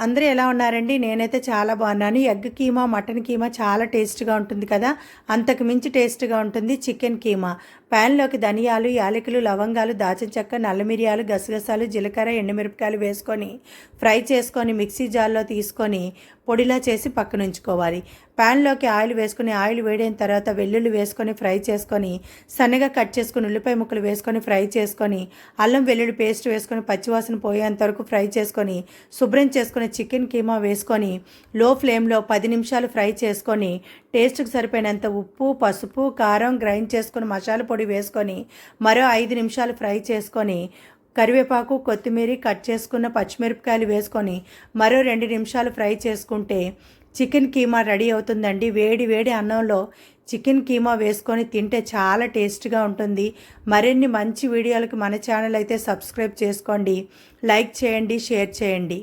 అందరూ ఎలా ఉన్నారండి? నేనైతే చాలా బాగున్నాను. ఎగ్ కీమా, మటన్ కీమా చాలా టేస్ట్‌గా ఉంటుంది కదా! అంతకు మించి టేస్ట్‌గా ఉంటుంది చికెన్ కీమా. ప్యాన్‌లోకి ధనియాలు, యాలకులు, లవంగాలు, దాల్చిన చెక్క, నల్ల మిరియాలు, గసగసాలు, జీలకర్ర, ఎండుమిరపకాయలు వేసుకొని ఫ్రై చేసుకొని మిక్సీ జార్‌లో తీసుకొని పొడిలా చేసి పక్కనుంచుకోవాలి. ప్యాన్‌లోకి ఆయిల్ వేసుకొని ఆయిల్ వేడైన తర్వాత వెల్లుల్లి వేసుకొని ఫ్రై చేసుకొని సన్నగా కట్ చేసుకొని ఉల్లిపాయ ముక్కలు వేసుకొని ఫ్రై చేసుకొని అల్లం వెల్లుల్లి పేస్ట్ వేసుకొని పచ్చివాసన పోయేంత వరకు ఫ్రై చేసుకొని శుభ్రం చేసుకుని చికెన్ కీమా వేసుకొని లో ఫ్లేమ్లో 10 నిమిషాలు ఫ్రై చేసుకొని టేస్ట్కి సరిపోయినంత ఉప్పు, పసుపు, కారం, గ్రైండ్ చేసుకొని మసాలా పొడి వేసుకొని మరో 5 నిమిషాలు ఫ్రై చేసుకొని కరివేపాకు, కొత్తిమీర, కట్ చేసుకున్న పచ్చిమిరపకాయలు వేసుకొని మరో 2 నిమిషాలు ఫ్రై చేసుకుంటే చికెన్ కీమా రెడీ అవుతుందండి. వేడి వేడి అన్నంలో చికెన్ కీమా వేసుకొని తింటే చాలా టేస్ట్గా ఉంటుంది. మరిన్ని మంచి వీడియోలకు మన ఛానల్ అయితే సబ్స్క్రైబ్ చేసుకోండి, లైక్ చేయండి, షేర్ చేయండి.